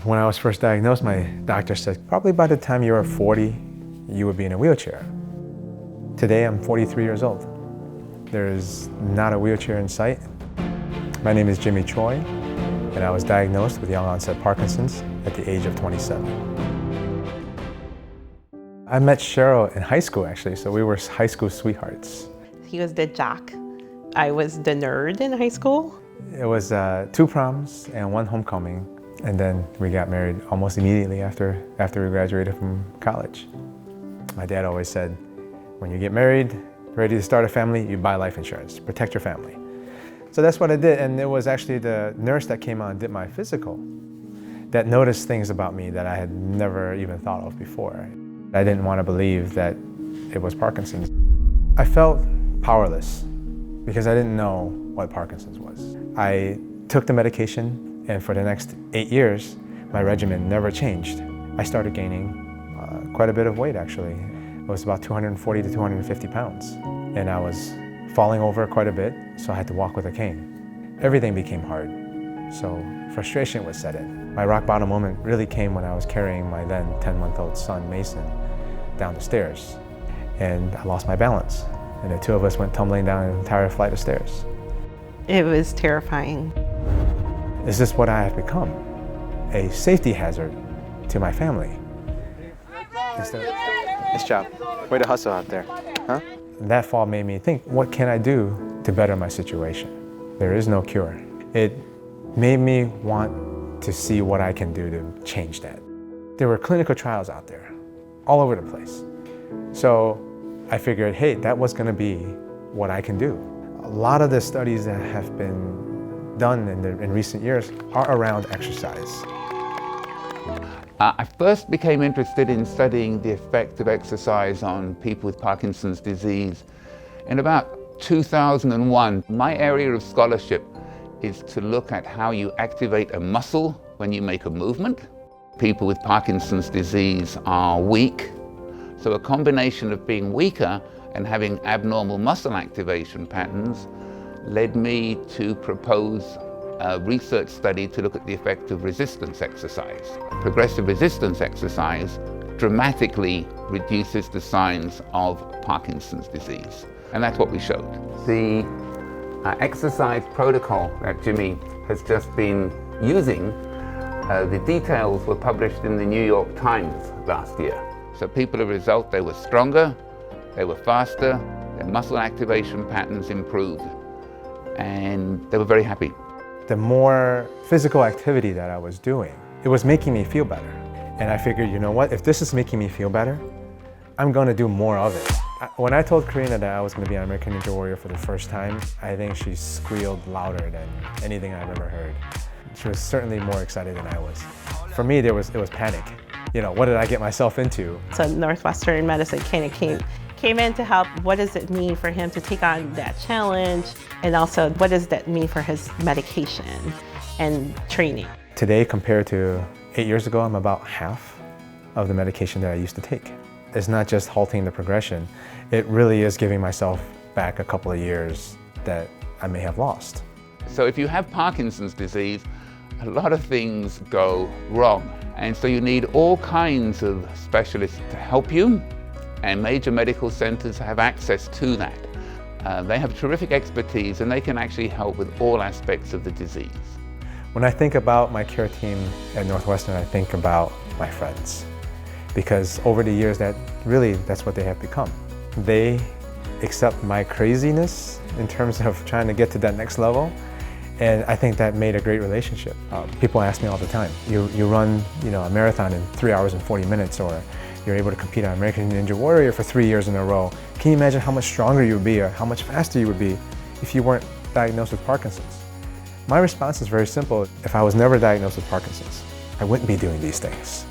When I was first diagnosed, my doctor said, probably by the time you were 40, you would be in a wheelchair. Today, I'm 43 years old. There's not a wheelchair in sight. My name is Jimmy Choi, and I was diagnosed with young onset Parkinson's at the age of 27. I met Cheryl in high school, actually, so we were high school sweethearts. He was the jock. I was the nerd in high school. It was 2 proms and 1 homecoming, and then we got married almost immediately after we graduated from college. My dad always said, when you get married, ready to start a family, you buy life insurance, protect your family. So that's what I did, and it was actually the nurse that came on and did my physical that noticed things about me that I had never even thought of before. I didn't want to believe that it was Parkinson's. I felt powerless because I didn't know what Parkinson's was. I took the medication, and for the next 8 years, my regimen never changed. I started gaining quite a bit of weight, actually. It was about 240 to 250 pounds, and I was falling over quite a bit, so I had to walk with a cane. Everything became hard, so frustration would set in. My rock bottom moment really came when I was carrying my then 10-month-old son, Mason, down the stairs, and I lost my balance, and the 2 of us went tumbling down an entire flight of stairs. It was terrifying. Is this what I have become? A safety hazard to my family? Nice job. Way to hustle out there, huh? That fall made me think, what can I do to better my situation? There is no cure. It made me want to see what I can do to change that. There were clinical trials out there, all over the place. So I figured, hey, that was gonna be what I can do. A lot of the studies that have been done in recent years are around exercise. I first became interested in studying the effect of exercise on people with Parkinson's disease in about 2001. My area of scholarship is to look at how you activate a muscle when you make a movement. People with Parkinson's disease are weak, so a combination of being weaker and having abnormal muscle activation patterns led me to propose a research study to look at the effect of resistance exercise. Progressive resistance exercise dramatically reduces the signs of Parkinson's disease, and that's what we showed. The exercise protocol that Jimmy has just been using, the details were published in the New York Times last year. So people, as a result, they were stronger, they were faster, their muscle activation patterns improved, and they were very happy. The more physical activity that I was doing, it was making me feel better. And I figured, you know what, if this is making me feel better, I'm gonna do more of it. When I told Karina that I was gonna be on American Ninja Warrior for the first time, I think she squealed louder than anything I've ever heard. She was certainly more excited than I was. For me, it was panic. You know, what did I get myself into? So Northwestern Medicine kind of came in to help. What does it mean for him to take on that challenge? And also, what does that mean for his medication and training? Today, compared to 8 years ago, I'm about half of the medication that I used to take. It's not just halting the progression, it really is giving myself back a couple of years that I may have lost. So if you have Parkinson's disease, a lot of things go wrong. And so you need all kinds of specialists to help you, and major medical centers have access to that. They have terrific expertise, and they can actually help with all aspects of the disease. When I think about my care team at Northwestern, I think about my friends. Because over the years, that's what they have become. They accept my craziness in terms of trying to get to that next level, and I think that made a great relationship. People ask me all the time, you run a marathon in 3 hours and 40 minutes, or you're able to compete on American Ninja Warrior for 3 years in a row. Can you imagine how much stronger you would be, or how much faster you would be if you weren't diagnosed with Parkinson's? My response is very simple. If I was never diagnosed with Parkinson's, I wouldn't be doing these things.